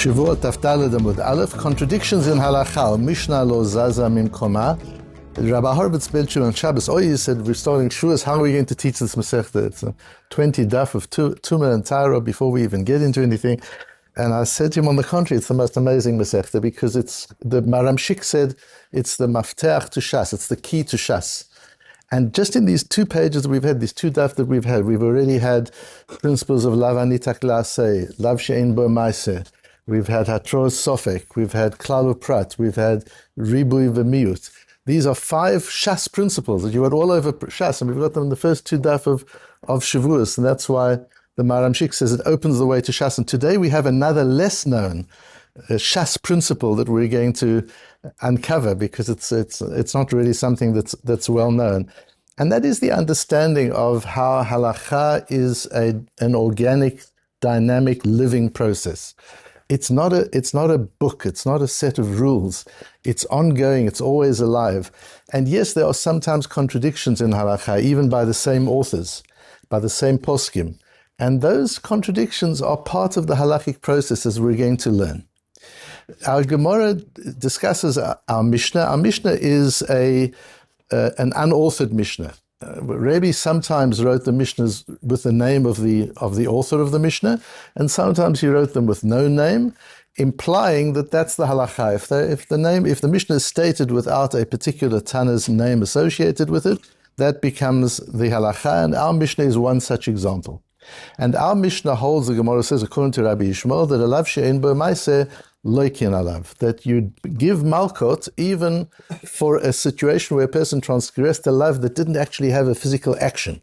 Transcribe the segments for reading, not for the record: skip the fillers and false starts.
Shevuot Daf Amud Aleph, Contradictions in Halacha, Mishnah lo zaza ממקומה. Rabbi Horvitz Belchim on Shabbos Oye said, we're starting Shuas, how are we going to teach this Masechta? It's a 20 daf of Tumah and Tara before we even get into anything. And I said to him, on the contrary, it's the most amazing Masechta because it's, the Maramshik said, it's the mafteach to Shas, it's the key to Shas. And just in these 2 pages that we've had, these 2 daf that we've had, we've already had principles of lav anitak la'aseh, lav she'ein bo ma'aseh. We've had hatros sofek, we've had klal uprat, we've had ribui v'miut. These are 5 Shas principles that you had all over Shas, and we've got them in the first 2 daf of Shavuos, and that's why the Maramshik says it opens the way to Shas. And today we have another less known Shas principle that we're going to uncover because it's not really something that's well known, and that is the understanding of how halacha is an organic, dynamic, living process. It's not a book, it's not a set of rules. It's ongoing, it's always alive. And yes, there are sometimes contradictions in halacha, even by the same authors, by the same Poskim. And those contradictions are part of the halachik process, as we're going to learn. Our Gemara discusses our Mishnah. Our Mishnah is an unauthored Mishnah. Rabbi sometimes wrote the Mishnahs with the name of the author of the Mishnah, and sometimes he wrote them with no name, implying that that's the halacha. If the Mishnah is stated without a particular Tana's name associated with it, that becomes the halacha, and our Mishnah is one such example. And our Mishnah holds, the Gemara says, according to Rabbi Yishmael, that alav she'ein bo ma'aseh loikin alav, that you give malkot even for a situation where a person transgressed a lav that didn't actually have a physical action.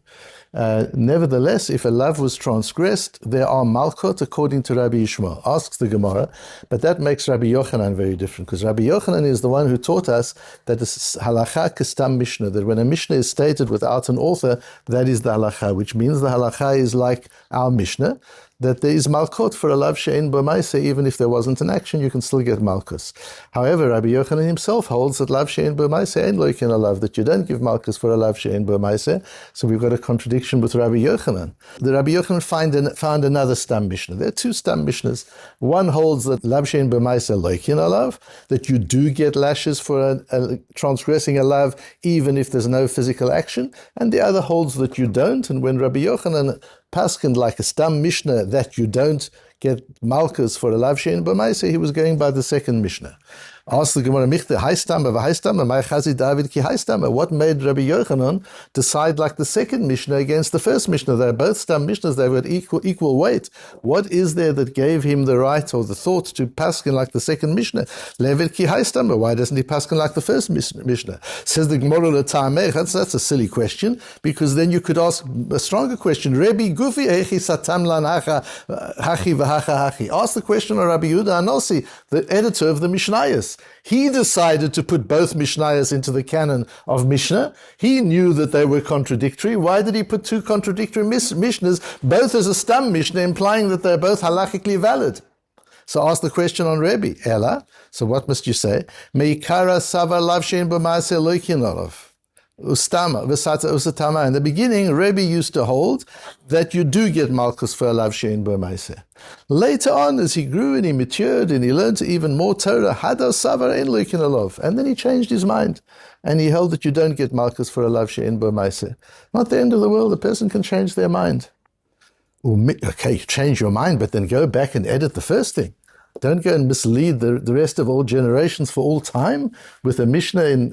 Nevertheless, if a lav was transgressed, there are malkot according to Rabbi Yishmael. Asks the Gemara, but that makes Rabbi Yochanan very different, because Rabbi Yochanan is the one who taught us that it's halacha kestam mishnah, that when a mishnah is stated without an author, that is the halacha, which means the halacha is like our mishnah, that there is malkot for a lav she'ein bo ma'aseh, even if there wasn't an action, you can still get malkus. However, Rabbi Yochanan himself holds that lav she'ein bo ma'aseh ein loikin alav, that you don't give malkus for a lav she'ein bo ma'aseh. So we've got a contradiction with Rabbi Yochanan. The Rabbi Yochanan found another stam mishnah. There are 2 stam mishnahs. One holds that lav she'ein bo ma'aseh loikin alav, that you do get lashes for transgressing a lav even if there's no physical action, and the other holds that you don't. And when Rabbi Yochanan paskin like a stam mishnah that you don't get malchus for a lav she'ein bo ma'aseh, he was going by the second mishnah. Ask the Gemara, what made Rabbi Yochanan decide like the second mishnah against the first mishnah? They're both stam mishnahs, they've got equal weight. What is there that gave him the right or the thought to paskin like the second mishnah? Why doesn't he paskin like the first mishnah? Says the Gemara, that's a silly question, because then you could ask a stronger question. Rabbi Gufi hechi satam lan hachi v'hacha hachi. Ask the question of Rabbi Yehuda Anosi, the editor of the Mishnayos. He decided to put both Mishnayos into the canon of Mishnah. He knew that they were contradictory. Why did he put 2 contradictory Mishnahs, both as a stam Mishnah, implying that they're both halachically valid? So ask the question on Rebbe. Ella, so what must you say? Meikara savar lav she'ein bo ma'aseh loikin olav. Ustama, v'sata usatama. In the beginning, Rebbe used to hold that you do get malchus for a lav she'ein bo ma'aseh. Later on, as he grew and he matured and he learned even more Torah, hada savar ein loikin olav. And then he changed his mind and he held that you don't get malchus for a lav she'ein bo ma'aseh. Not the end of the world. A person can change their mind. Okay, change your mind, but then go back and edit the first thing. Don't go and mislead the rest of all generations for all time with a Mishnah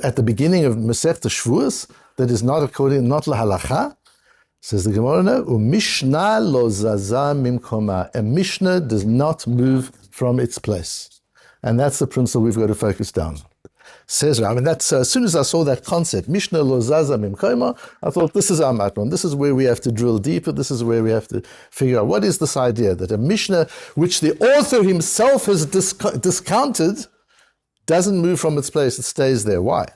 at the beginning of Masechta Shavuos that is not lahalacha. Says the Gemara, no, Mishnah lo zaza mimkoma. A Mishnah does not move from its place. And that's the principle we've got to focus down on. Says, that's as soon as I saw that concept, Mishnah lo zaza mimkoma, I thought this is our matmon. This is where we have to drill deeper. This is where we have to figure out what is this idea that a Mishnah, which the author himself has discounted, doesn't move from its place, it stays there. Why?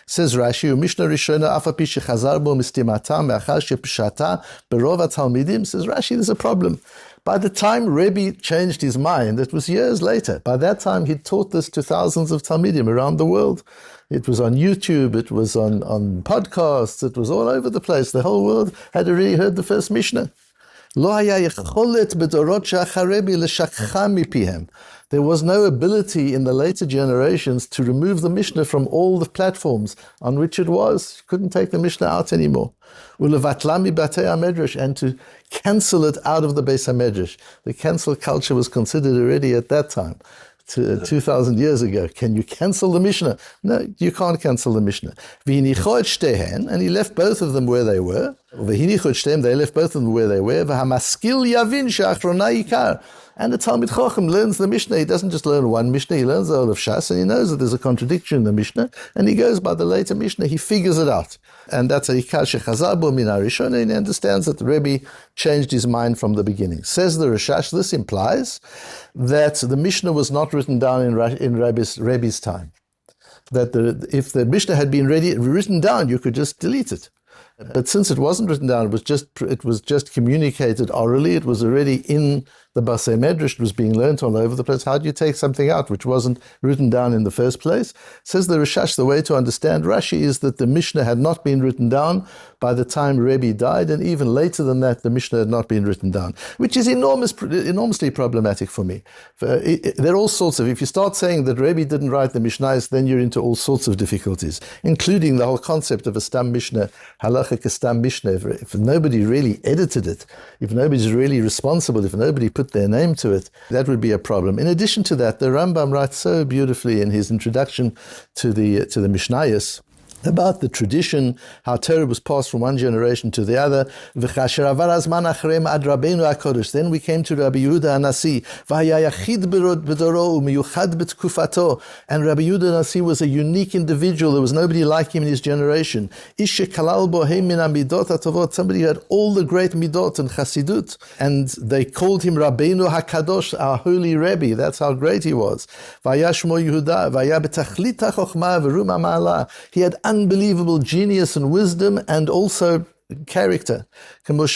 Says Rashi, Mishnah Rishona afapi shechazar bo mistimata me'achar shepshata berov hatalmidim. Says Rashi, there's a problem. By the time Rebbe changed his mind, it was years later. By that time, he taught this to thousands of Talmidim around the world. It was on YouTube, it was on podcasts, it was all over the place. The whole world had already heard the first Mishnah. There was no ability in the later generations to remove the Mishnah from all the platforms on which it was. You couldn't take the Mishnah out anymore. And to cancel it out of the Beis HaMedrash. The cancel culture was considered already at that time. 2,000 years ago. Can you cancel the Mishnah? No, you can't cancel the Mishnah. And he left both of them where they were. They left both of them where they were. And the Talmud Chacham learns the Mishnah. He doesn't just learn one Mishnah, he learns the whole of Shas, and he knows that there's a contradiction in the Mishnah, and he goes by the later Mishnah, he figures it out. And that's a Ikar Shechazar Bo Min HaRishon, and he understands that the Rebbe changed his mind from the beginning. Says the Rishash, this implies that the Mishnah was not written down in Rebbe's time. That if the Mishnah had been written down, you could just delete it. But since it wasn't written down, it was just communicated orally. It was already in the Basei Medrash. It was being learnt all over the place. How do you take something out which wasn't written down in the first place? Says the Rishash, the way to understand Rashi is that the Mishnah had not been written down by the time Rebbe died, and even later than that, the Mishnah had not been written down, which is enormously problematic for me. There are all sorts of, if you start saying that Rebbe didn't write the Mishnahs, then you're into all sorts of difficulties, including the whole concept of a Stam Mishnah, halachik a Stam Mishnah. If nobody really edited it, if nobody's really responsible, if nobody put their name to it, that would be a problem. In addition to that, the Rambam writes so beautifully in his introduction to the Mishnayos about the tradition, how Torah was passed from one generation to the other. Then we came to Rabbi Yehuda Anasi, and Rabbi Yehuda Anasi was a unique individual. There was nobody like him in his generation. Somebody who had all the great midot and chasidut, and they called him Rabbeinu HaKadosh, our holy Rebbe. That's how great he was. He had unbelievable genius and wisdom, and also character. I've never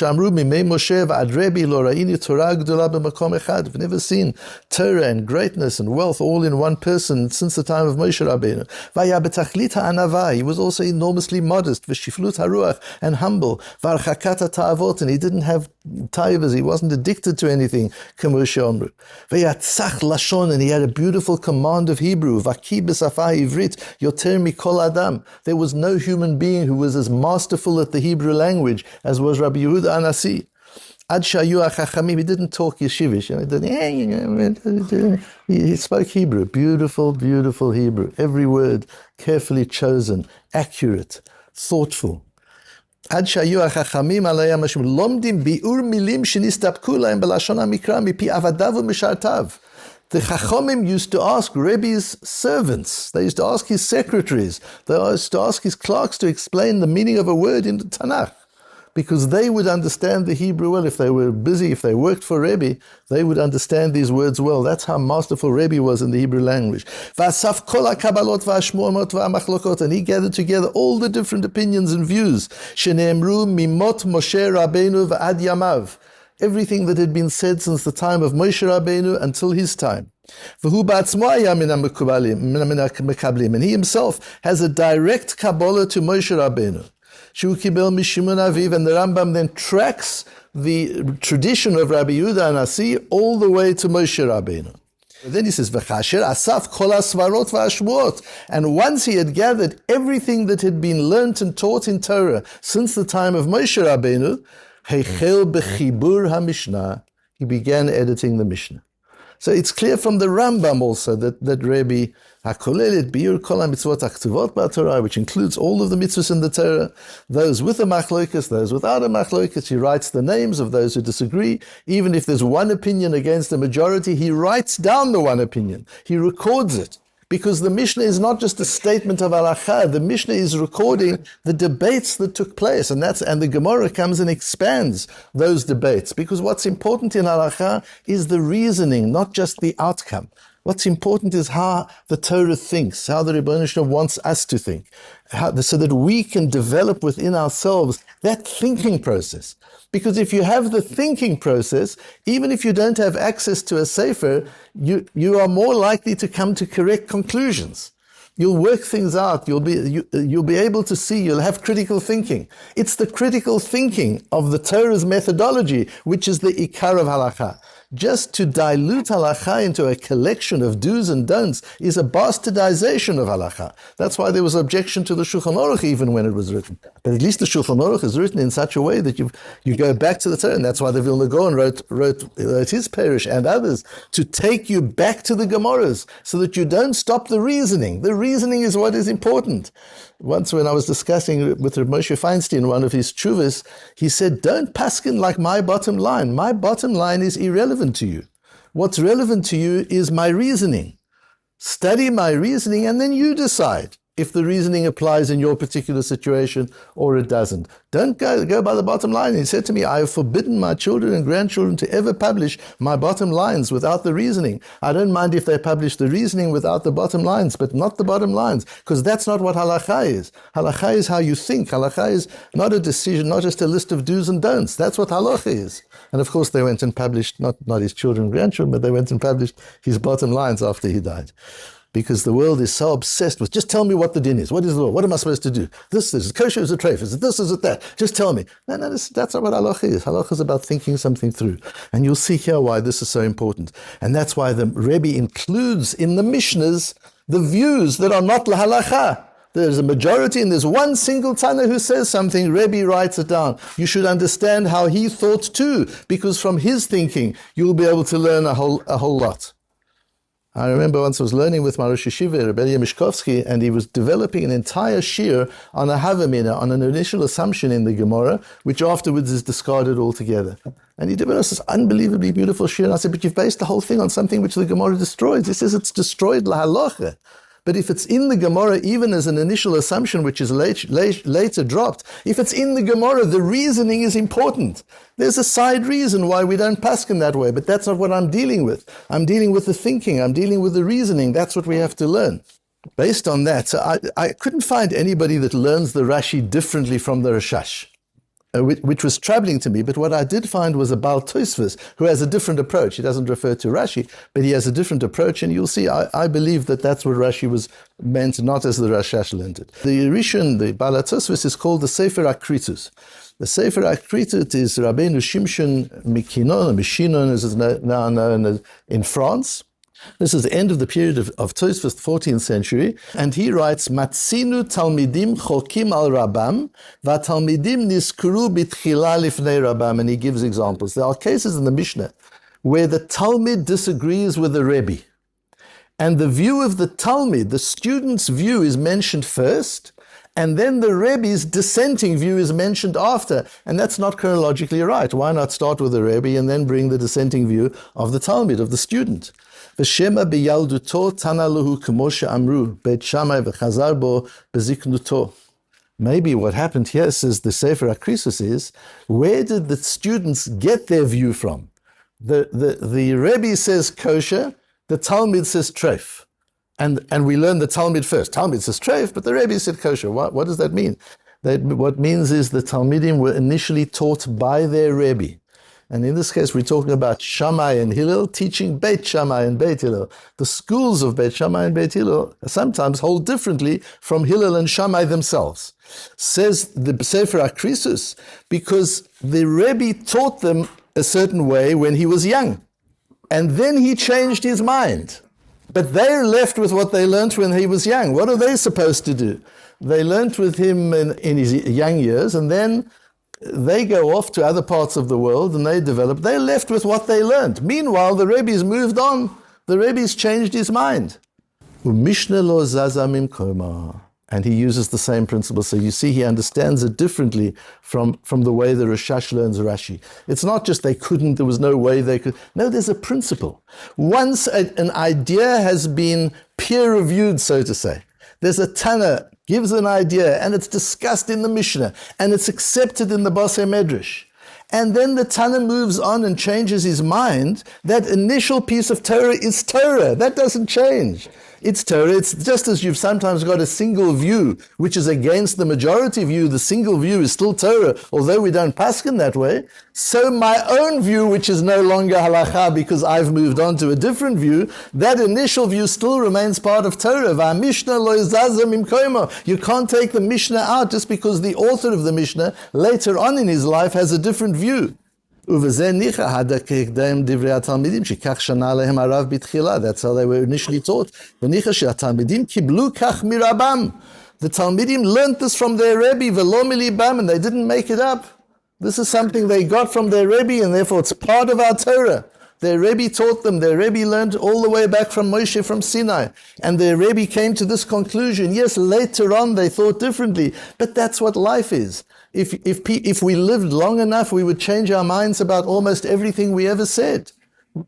seen Torah and greatness and wealth all in one person since the time of Moshe Rabbeinu. He was also enormously modest, and humble, and he didn't have taivas, he wasn't addicted to anything, and he had a beautiful command of Hebrew. There was no human being who was as masterful at the Hebrew language as was Rabbi Yehuda Anasi. He didn't talk yeshivish. He spoke Hebrew, beautiful, beautiful Hebrew. Every word carefully chosen, accurate, thoughtful. The Chachamim used to ask Rebbe's servants, they used to ask his secretaries, they used to ask his clerks to explain the meaning of a word in the Tanakh, because they would understand the Hebrew well. If they were busy, if they worked for Rebbe, they would understand these words well. That's how masterful Rebbe was in the Hebrew language. And he gathered together all the different opinions and views. Everything that had been said since the time of Moshe Rabbeinu until his time. And he himself has a direct Kabbalah to Moshe Rabbeinu. And the Rambam then tracks the tradition of Rabbi Yehuda Anasi all the way to Moshe Rabbeinu. Then he says, and once he had gathered everything that had been learnt and taught in Torah since the time of Moshe Rabbeinu, he began editing the Mishnah. So it's clear from the Rambam also that Rebbe HaKolelet Biur Kol HaMitzvot HaKtuvot BaTorah, which includes all of the mitzvahs in the Torah, those with a machlokas, those without a machlokas. He writes the names of those who disagree. Even if there's one opinion against the majority, he writes down the one opinion. He records it. Because the Mishnah is not just a statement of Halacha, the Mishnah is recording the debates that took place, and the Gemara comes and expands those debates. Because what's important in Halacha is the reasoning, not just the outcome. What's important is how the Torah thinks, how the Rebbeinu Shalom wants us to think, so that we can develop within ourselves that thinking process. Because if you have the thinking process, even if you don't have access to a sefer, you are more likely to come to correct conclusions. You'll work things out. You'll be able to see. You'll have critical thinking. It's the critical thinking of the Torah's methodology, which is the ikar of halacha. Just to dilute halacha into a collection of do's and don'ts is a bastardization of halacha. That's why there was objection to the Shulchan Aruch even when it was written. But at least the Shulchan Aruch is written in such a way that you go back to the Torah, and that's why the Vilna Gaon wrote his parish and others to take you back to the Gemaras so that you don't stop the reasoning. The reasoning is what is important. Once when I was discussing with Reb Moshe Feinstein, one of his tshuvas, he said, don't paskin like my bottom line. My bottom line is irrelevant to you. What's relevant to you is my reasoning. Study my reasoning and then you decide if the reasoning applies in your particular situation or it doesn't. Don't go by the bottom line. He said to me, I have forbidden my children and grandchildren to ever publish my bottom lines without the reasoning. I don't mind if they publish the reasoning without the bottom lines, but not the bottom lines, because that's not what halacha is. Halacha is how you think. Halacha is not a decision, not just a list of do's and don'ts. That's what halacha is. And of course they went and published, not his children and grandchildren, but they went and published his bottom lines after he died. Because the world is so obsessed with, just tell me what the din is. What is the law? What am I supposed to do? This is kosher, is it treif? Is it this, is it that? Just tell me. No, that's not what halacha is. Halacha is about thinking something through. And you'll see here why this is so important. And that's why the Rebbe includes in the Mishnahs the views that are not lahalacha. There's a majority and there's one single Tana who says something, Rebbe writes it down. You should understand how he thought too, because from his thinking, you'll be able to learn a whole lot. I remember once I was learning with my Rosh Yeshiva, Rabbi Mishkovsky, and he was developing an entire shir on a havamina, on an initial assumption in the Gemara, which afterwards is discarded altogether. And he developed this unbelievably beautiful shir, and I said, but you've based the whole thing on something which the Gemara destroys. He says it's destroyed lahalacha. But if it's in the Gemara, even as an initial assumption, which is later dropped, if it's in the Gemara, the reasoning is important. There's a side reason why we don't paskin that way, but that's not what I'm dealing with. I'm dealing with the thinking. I'm dealing with the reasoning. That's what we have to learn. Based on that, so I couldn't find anybody that learns the Rashi differently from the Rashash, which was troubling to me. But what I did find was a Baal Tosfos who has a different approach. He doesn't refer to Rashi, but he has a different approach, and you'll see, I believe that that's what Rashi was meant, not as the Rashash learned it. The Rishon, the Baal Tosfos, is called the Sefer Akritus. The Sefer Akritus is Rabbeinu Shimshon Mikinon, Mishinon, as is now known in France. This is the end of the period of Tosfos, the 14th century, and he writes, Matzinu talmidim chokim al rabam, vatalmidim niskuru bitchila lifnei rabam, and he gives examples. There are cases in the Mishnah where the Talmud disagrees with the Rebbe, and the view of the Talmud, the student's view, is mentioned first, and then the Rebbe's dissenting view is mentioned after, and that's not chronologically right. Why not start with the Rebbe and then bring the dissenting view of the Talmud, of the student? V'shema b'yalduto tana lahu k'mo she'amru beit Shammai v'chazar bo b'ziknuto. Maybe what happened here, says the Sefer Akrisus, is where did the students get their view from? The Rebbe says kosher, the Talmud says treif. And we learn the Talmud first. Talmud says treif, but the Rebbe said kosher. What does that mean? What means is the Talmidim were initially taught by their Rebbe. And in this case, we're talking about Shammai and Hillel teaching Beit Shammai and Beit Hillel. The schools of Beit Shammai and Beit Hillel sometimes hold differently from Hillel and Shammai themselves. Says the Sefer Akrisus, because the Rebbe taught them a certain way when he was young. And then he changed his mind. But they're left with what they learned when he was young. What are they supposed to do? They learned with him in his young years, and then they go off to other parts of the world and they develop. They're left with what they learned. Meanwhile, the Rebbe's moved on. The Rebbe's changed his mind. ומשנה לא זזה ממקומה. And he uses the same principle. So you see, he understands it differently from the way the Rashash learns Rashi. It's not just they couldn't, there was no way they could. No, there's a principle. Once an idea has been peer-reviewed, so to say, there's a Tana gives an idea, and it's discussed in the Mishnah, and it's accepted in the Basei Medrash. And then the Tana moves on and changes his mind. That initial piece of Torah is Torah. That doesn't change. It's Torah. It's just as you've sometimes got a single view, which is against the majority view. The single view is still Torah, although we don't paskin that way. So my own view, which is no longer halacha because I've moved on to a different view, that initial view still remains part of Torah. V'hamishna lo zaza mimkomo. You can't take the Mishnah out just because the author of the Mishnah later on in his life has a different view. That's how they were initially taught. The Talmudim learnt this from their Rebbe, and they didn't make it up. This is something they got from their Rebbe, and therefore it's part of our Torah. Their Rebbe taught them. Their Rebbe learned all the way back from Moshe, from Sinai. And their Rebbe came to this conclusion. Yes, later on they thought differently, but that's what life is. If we lived long enough, we would change our minds about almost everything we ever said.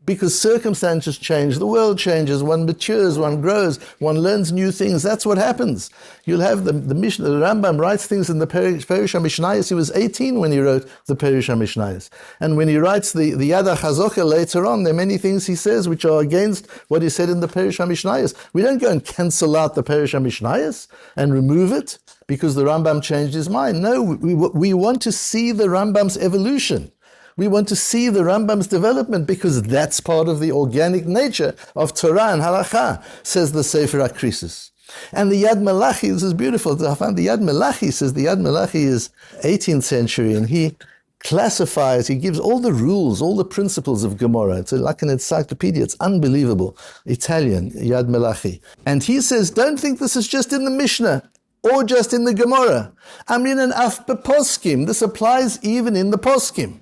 Because circumstances change, the world changes, one matures, one grows, one learns new things. That's what happens. You'll have the Mishnah, the Rambam writes things in the Perush HaMishnayos. He was 18 when he wrote the Perush HaMishnayos. And when he writes the Yad HaChazocha later on, there are many things he says which are against what he said in the Perush HaMishnayos. We don't go and cancel out the Perush HaMishnayos and remove it because the Rambam changed his mind. No, we want to see the Rambam's evolution. We want to see the Rambam's development because that's part of the organic nature of Torah and Halacha, says the Sefer HaKrisis. And the Yad Melachi, this is beautiful. I found the Yad Melachi says the Yad Melachi is 18th century, and he classifies, he gives all the rules, all the principles of Gemara. It's like an encyclopedia. It's unbelievable. Italian, Yad Melachi. And he says, don't think this is just in the Mishnah or just in the Gemara. Amrin and af Poskim. This applies even in the Poskim.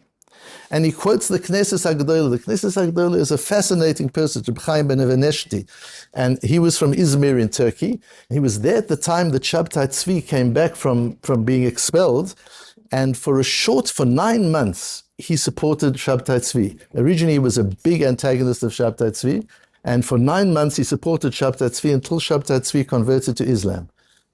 And he quotes the Knesset HaGedolah. The Knesset HaGedolah is a fascinating person, Reb Chaim ben Evaneshti. And he was from Izmir in Turkey. He was there at the time that Shabtai Tzvi came back from being expelled. And for 9 months, he supported Shabtai Tzvi. Originally, he was a big antagonist of Shabtai Tzvi. And for 9 months, he supported Shabtai Tzvi until Shabtai Tzvi converted to Islam.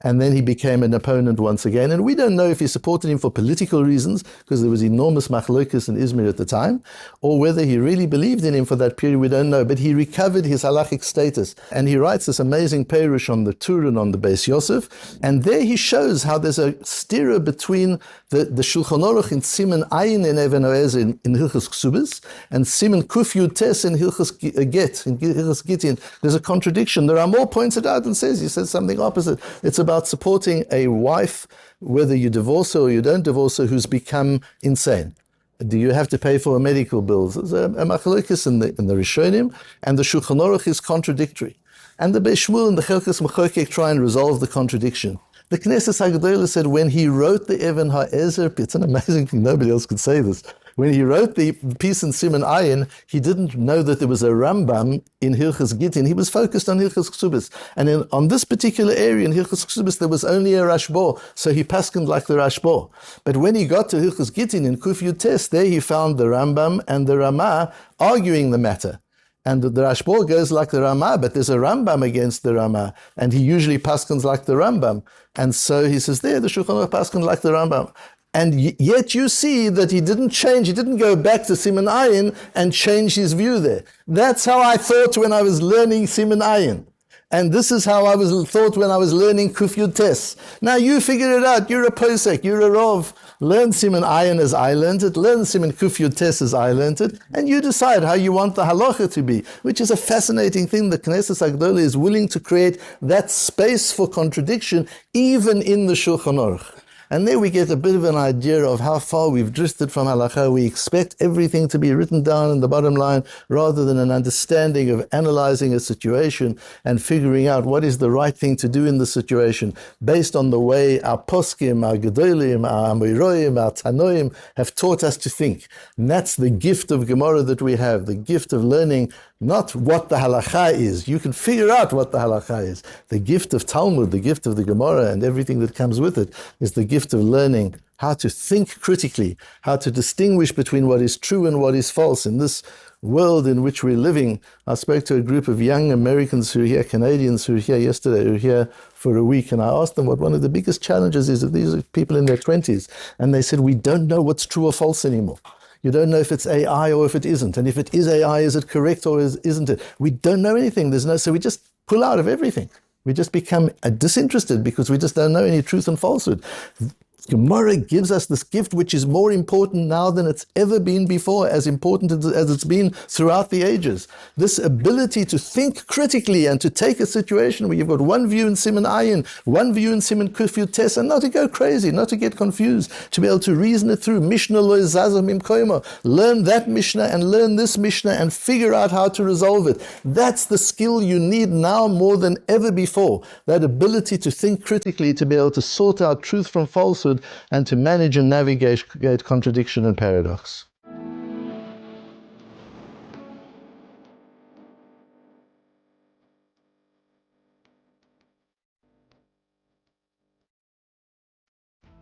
And then he became an opponent once again. And we don't know if he supported him for political reasons, because there was enormous machlokes in Izmir at the time, or whether he really believed in him for that period, we don't know. But he recovered his halachic status. And he writes this amazing perush on the Turin, on the Beis Yosef. And there he shows how there's a stira between the Shulchan Aruch in Siman Ayin in Even Oez in Hilchos Ksubis, and Siman Kuf Yud Tes in Hilchos Get, in Hilchos Gittin. There's a contradiction. The Ramah points it out and says, he says something opposite. It's about supporting a wife, whether you divorce her or you don't divorce her, who's become insane. Do you have to pay for her medical bills? There's a machlokes in the Rishonim, and the Shulchan Aruch is contradictory. And the Beis Shmuel and the Chelkas Mechokek try and resolve the contradiction. The Knesset HaGedolah said when he wrote the Even HaEzer, it's an amazing thing, nobody else could say this. When he wrote the piece in Siman Ayin, he didn't know that there was a Rambam in Hilchos Gittin. He was focused on Hilchos Ksubis. And on this particular area in Hilchos Ksubis, there was only a Rashbo, so he paskened like the Rashbo. But when he got to Hilchos Gittin in Kuf Yud Tes, there he found the Rambam and the Ramah arguing the matter. And the Rashbo goes like the Ramah, but there's a Rambam against the Ramah, and he usually paskens like the Rambam. And so he says, there, the Shulchan Aruch pasken like the Rambam. And yet you see that he didn't change, he didn't go back to Siman Ayin and change his view there. That's how I thought when I was learning Siman Ayin. And this is how I thought when I was learning Kuf Yud Tes. Now you figure it out, you're a posek, you're a rov. Learn Siman Ayin as I learned it, learn Siman Kuf Yud Tes as I learned it, and you decide how you want the halacha to be, which is a fascinating thing. The Knesset HaGedolah is willing to create that space for contradiction even in the Shulchan Aruch. And there we get a bit of an idea of how far we've drifted from halacha. We expect everything to be written down in the bottom line rather than an understanding of analyzing a situation and figuring out what is the right thing to do in the situation based on the way our poskim, our gedolim, our amoiroim, our tanoim have taught us to think. And that's the gift of Gemara that we have, the gift of learning not what the halacha is. You can figure out what the halacha is. The gift of Talmud, the gift of the Gemara and everything that comes with it is the gift of learning how to think critically, how to distinguish between what is true and what is false in this world in which we're living. I spoke to a group of young Americans who are here, Canadians who are here yesterday, who are here for a week, and I asked them what one of the biggest challenges is. That these are people in their 20s, and they said, we don't know what's true or false anymore. You don't know if it's AI or if it isn't. And if it is AI, is it correct or isn't it? We don't know anything. So we just pull out of everything. We just become disinterested because we just don't know any truth and falsehood. Gemara gives us this gift which is more important now than it's ever been before, as important as it's been throughout the ages. This ability to think critically and to take a situation where you've got one view in Siman Ayin, one view in Siman Kuf Yud Tes, and not to go crazy, not to get confused, to be able to reason it through. Mishnah lo zaza mimkomo. Learn that Mishnah and learn this Mishnah and figure out how to resolve it. That's the skill you need now more than ever before. That ability to think critically, to be able to sort out truth from falsehood, and to manage and navigate contradiction and paradox.